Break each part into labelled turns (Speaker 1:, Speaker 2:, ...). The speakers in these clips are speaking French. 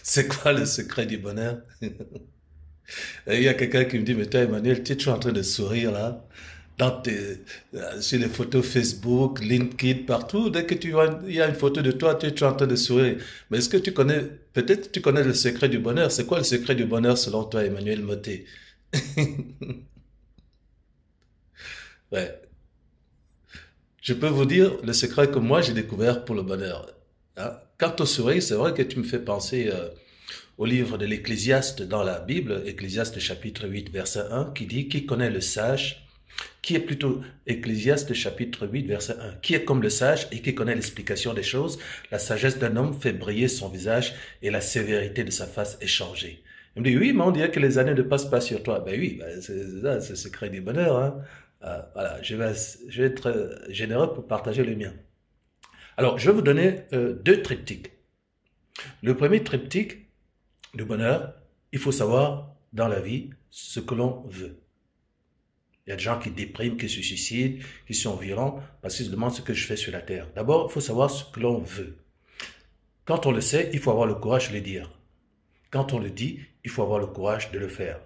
Speaker 1: C'est quoi le secret du bonheur? Et il y a quelqu'un qui me dit, mais toi, Emmanuel, tu es toujours en train de sourire là, sur les photos Facebook, LinkedIn, partout. Dès que tu vois, il y a une photo de toi, tu es toujours en train de sourire. Mais est-ce que tu connais, peut-être tu connais le secret du bonheur? C'est quoi le secret du bonheur selon toi, Emmanuel Moté? Ouais. Je peux vous dire le secret que moi j'ai découvert pour le bonheur. Hein. Quant au sourire, c'est vrai que tu me fais penser au livre de l'Ecclésiaste dans la Bible, Ecclésiaste chapitre 8, verset 1, qui dit, qui connaît le sage, qui est plutôt Ecclésiaste chapitre 8, verset 1, qui est comme le sage et qui connaît l'explication des choses, la sagesse d'un homme fait briller son visage et la sévérité de sa face est changée. Il me dit, oui, mais on dirait que les années ne passent pas sur toi. Ben oui, ben c'est ça, c'est le secret du bonheur. Hein. Voilà, je vais être généreux pour partager le mien. Alors, je vais vous donner deux triptyques. Le premier triptyque du bonheur, il faut savoir dans la vie ce que l'on veut. Il y a des gens qui dépriment, qui se suicident, qui sont violents parce qu'ils se demandent ce que je fais sur la terre. D'abord, il faut savoir ce que l'on veut. Quand on le sait, il faut avoir le courage de le dire. Quand on le dit, il faut avoir le courage de le faire.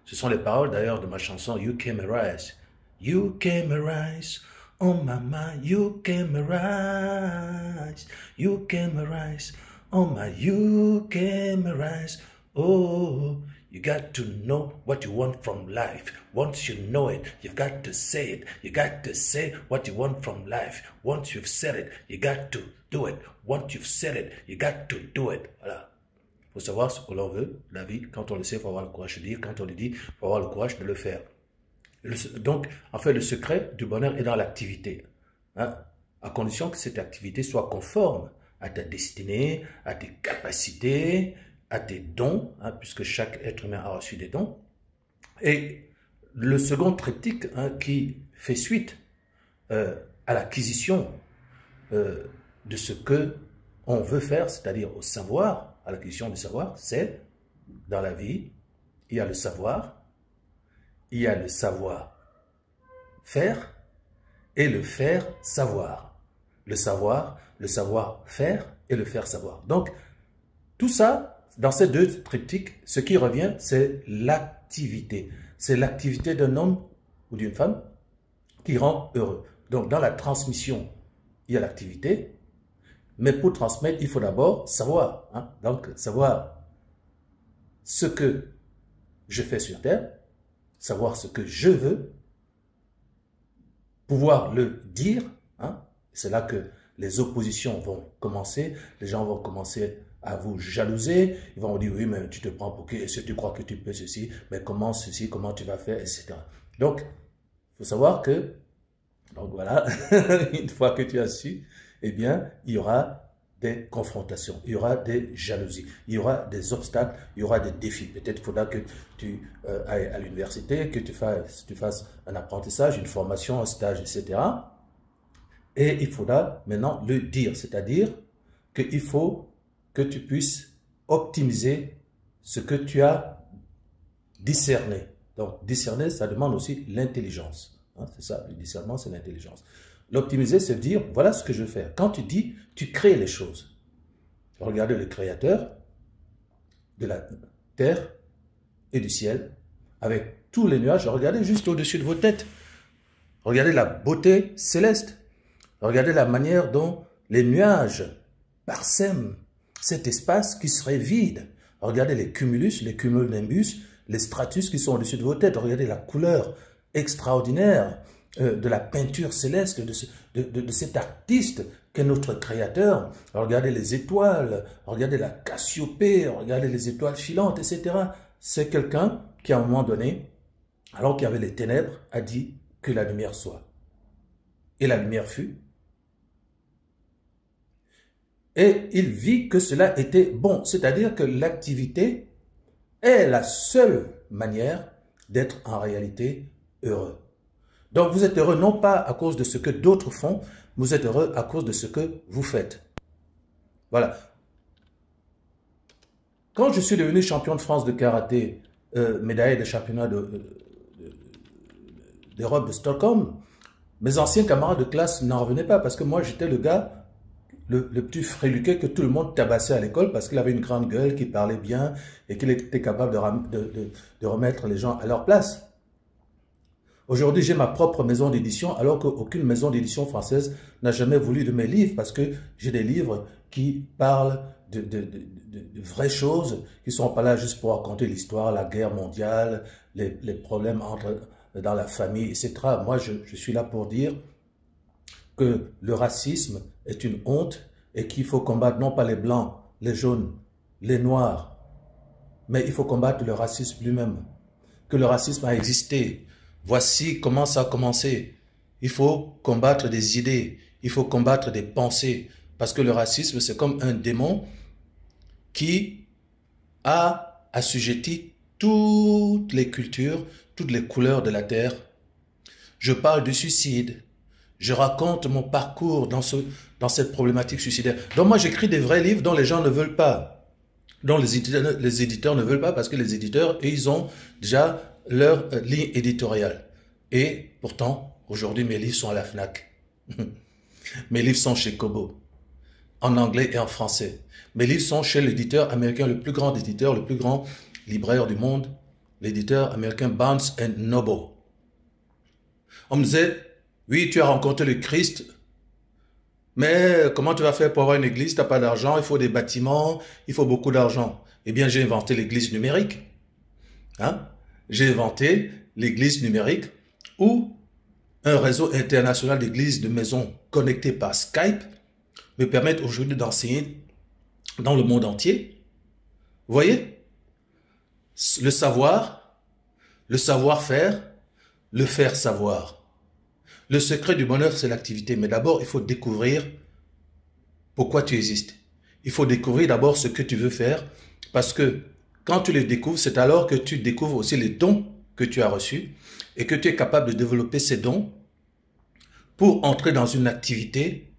Speaker 1: Ce sont les paroles d'ailleurs de ma chanson You Came Arise. You came arise, oh mama, you came arise. You came arise, oh my, you came arise. Oh, you got to know what you want from life. Once you know it, you've got to say it. You got to say what you want from life. Once you've said it, you got to do it. Once you've said it, you got to do it. Voilà. Il faut savoir ce que l'on veut, la vie. Quand on le sait, il faut avoir le courage de dire. Quand on le dit, il faut avoir le courage de le faire. Donc, en fait, le secret du bonheur est dans l'activité. Hein, à condition que cette activité soit conforme à ta destinée, à tes capacités, à tes dons, hein, puisque chaque être humain a reçu des dons. Et le second triptyque qui fait suite à l'acquisition de ce que on veut faire, c'est-à-dire au savoir, à l'acquisition du savoir, c'est dans la vie, il y a le savoir, il y a le savoir-faire et le faire-savoir. Le savoir-faire et le faire-savoir. Donc, tout ça, dans ces deux triptyques, ce qui revient, c'est l'activité. C'est l'activité d'un homme ou d'une femme qui rend heureux. Donc, dans la transmission, il y a l'activité, mais pour transmettre, il faut d'abord savoir. Hein? Donc, savoir ce que je fais sur Terre, savoir ce que je veux, pouvoir le dire, hein? C'est là que les oppositions vont commencer, les gens vont commencer à vous jalouser, ils vont vous dire, oui, mais tu te prends pour qui, est-ce que tu crois que tu peux ceci, mais comment ceci, comment tu vas faire, etc. Donc, il faut savoir que, donc voilà, une fois que tu as su, eh bien, il y aura des confrontations, il y aura des jalousies, il y aura des obstacles, il y aura des défis. Peut-être faudra que tu ailles à l'université, que tu fasses un apprentissage, une formation, un stage, etc. Et il faudra maintenant le dire, c'est-à-dire qu'il faut que tu puisses optimiser ce que tu as discerné. Donc, discerner, ça demande aussi l'intelligence. Hein, c'est ça, le discernement, c'est l'intelligence. L'optimiser, c'est dire, voilà ce que je veux faire. Quand tu dis, tu crées les choses. Regardez le Créateur de la terre et du ciel, avec tous les nuages. Regardez juste au-dessus de vos têtes. Regardez la beauté céleste. Regardez la manière dont les nuages parsèment cet espace qui serait vide. Regardez les cumulus, les cumulonimbus, les stratus qui sont au-dessus de vos têtes. Regardez la couleur extraordinaire de la peinture céleste, de cet artiste qu'est notre Créateur. Regardez les étoiles, regardez la Cassiopée, regardez les étoiles filantes, etc. C'est quelqu'un qui, à un moment donné, alors qu'il y avait les ténèbres, a dit que la lumière soit. Et la lumière fut. Et il vit que cela était bon. C'est-à-dire que l'activité est la seule manière d'être en réalité heureux. Donc vous êtes heureux non pas à cause de ce que d'autres font, vous êtes heureux à cause de ce que vous faites. Voilà. Quand je suis devenu champion de France de karaté, médaillé de championnat d'Europe de Stockholm, mes anciens camarades de classe n'en revenaient pas parce que moi j'étais le gars le petit freluquet que tout le monde tabassait à l'école parce qu'il avait une grande gueule, qu'il parlait bien et qu'il était capable de remettre les gens à leur place. Aujourd'hui, j'ai ma propre maison d'édition alors qu'aucune maison d'édition française n'a jamais voulu de mes livres parce que j'ai des livres qui parlent de vraies choses, qui ne sont pas là juste pour raconter l'histoire, la guerre mondiale, les problèmes dans la famille, etc. Moi, je suis là pour dire que le racisme est une honte et qu'il faut combattre non pas les blancs, les jaunes, les noirs, mais il faut combattre le racisme lui-même. Que le racisme a existé. Voici comment ça a commencé. Il faut combattre des idées, il faut combattre des pensées, parce que le racisme, c'est comme un démon qui a assujetti toutes les cultures, toutes les couleurs de la terre. Je parle du suicide. Je raconte mon parcours dans cette problématique suicidaire. Donc moi, j'écris des vrais livres dont les gens ne veulent pas, dont les éditeurs ne veulent pas, parce que les éditeurs, ils ont déjà leur ligne éditoriale. Et pourtant, aujourd'hui, mes livres sont à la FNAC. Mes livres sont chez Kobo, en anglais et en français. Mes livres sont chez l'éditeur américain, le plus grand éditeur, le plus grand libraire du monde, l'éditeur américain Barnes & Noble. On me disait, oui, tu as rencontré le Christ, mais comment tu vas faire pour avoir une église? Tu n'as pas d'argent, il faut des bâtiments, il faut beaucoup d'argent. Eh bien, j'ai inventé l'église numérique. Hein? J'ai inventé l'église numérique où un réseau international d'églises de maisons connectées par Skype me permettent aujourd'hui d'enseigner dans le monde entier. Vous voyez? Le savoir, le savoir-faire, le faire savoir. Le secret du bonheur, c'est l'activité. Mais d'abord, il faut découvrir pourquoi tu existes. Il faut découvrir d'abord ce que tu veux faire. Parce que quand tu les découvres, c'est alors que tu découvres aussi les dons que tu as reçus et que tu es capable de développer ces dons pour entrer dans une activité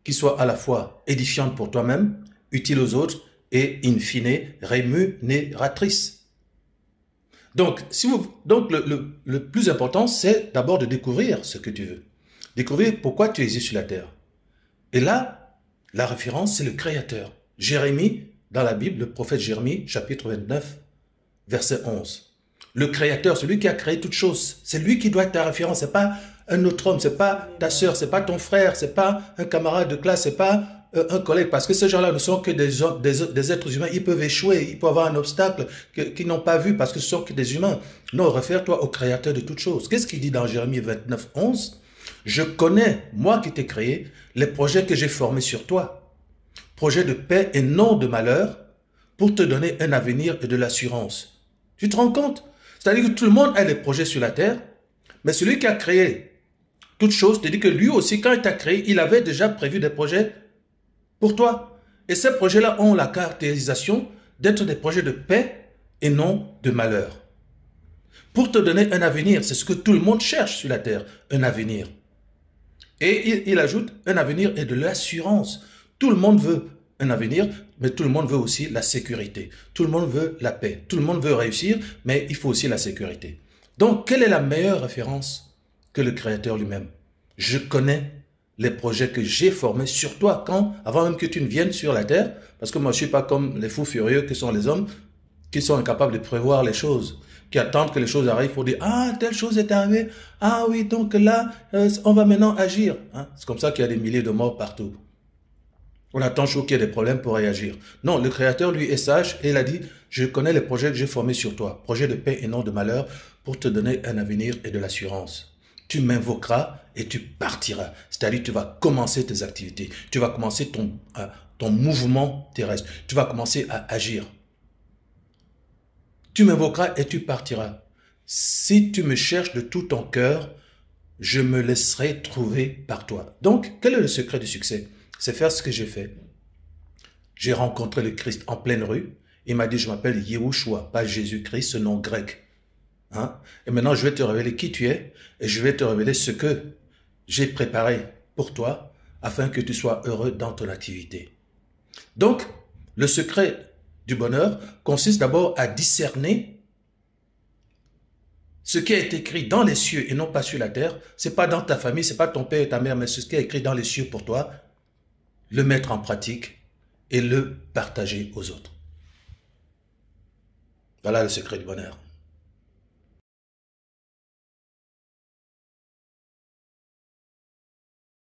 Speaker 1: qui soit à la fois édifiante pour toi-même, utile aux autres et, in fine, rémunératrice. Donc, le plus important, c'est d'abord de découvrir ce que tu veux. Découvrir pourquoi tu existes sur la terre. Et là, la référence, c'est le Créateur. Jérémie, dans la Bible, le prophète Jérémie, chapitre 29, verset 11. Le Créateur, celui qui a créé toutes choses, c'est lui qui doit être ta référence. C'est pas un autre homme, c'est pas ta sœur, c'est pas ton frère, c'est pas un camarade de classe, c'est pas un collègue, parce que ces gens-là ne sont que des êtres humains. Ils peuvent échouer, ils peuvent avoir un obstacle qu'ils n'ont pas vu parce que ce sont que des humains. Non, réfère-toi au Créateur de toutes choses. Qu'est-ce qu'il dit dans Jérémie 29, 11? Je connais, moi qui t'ai créé, les projets que j'ai formés sur toi. Projets de paix et non de malheur, pour te donner un avenir et de l'assurance. Tu te rends compte? C'est-à-dire que tout le monde a des projets sur la terre, mais celui qui a créé toutes choses te dit que lui aussi, quand il t'a créé, il avait déjà prévu des projets pour toi. Et ces projets-là ont la caractérisation d'être des projets de paix et non de malheur. Pour te donner un avenir, c'est ce que tout le monde cherche sur la terre, un avenir. Et il ajoute un avenir et de l'assurance. Tout le monde veut un avenir, mais tout le monde veut aussi la sécurité. Tout le monde veut la paix. Tout le monde veut réussir, mais il faut aussi la sécurité. Donc, quelle est la meilleure référence que le Créateur lui-même? Je connais les projets que j'ai formés sur toi, avant même que tu ne viennes sur la terre, parce que moi je ne suis pas comme les fous furieux que sont les hommes, qui sont incapables de prévoir les choses, qui attendent que les choses arrivent pour dire « Ah, telle chose est arrivée, ah oui, donc là, on va maintenant agir. Hein? » C'est comme ça qu'il y a des milliers de morts partout. On attend toujours qu'il y ait des problèmes pour réagir. Non, le Créateur, lui, est sage et il a dit « Je connais les projets que j'ai formés sur toi, projets de paix et non de malheur, pour te donner un avenir et de l'assurance. » Tu m'invoqueras et tu partiras. C'est-à-dire tu vas commencer tes activités. Tu vas commencer ton mouvement terrestre. Tu vas commencer à agir. Tu m'invoqueras et tu partiras. Si tu me cherches de tout ton cœur, je me laisserai trouver par toi. Donc, quel est le secret du succès? C'est faire ce que j'ai fait. J'ai rencontré le Christ en pleine rue. Il m'a dit, je m'appelle Yehoshua, pas Jésus-Christ, ce nom grec. Hein? Et maintenant, je vais te révéler qui tu es et je vais te révéler ce que j'ai préparé pour toi afin que tu sois heureux dans ton activité. Donc, le secret du bonheur consiste d'abord à discerner ce qui est écrit dans les cieux et non pas sur la terre. C'est pas dans ta famille, c'est pas ton père et ta mère, mais ce qui est écrit dans les cieux pour toi. le mettre en pratique et le partager aux autres. Voilà le secret du bonheur.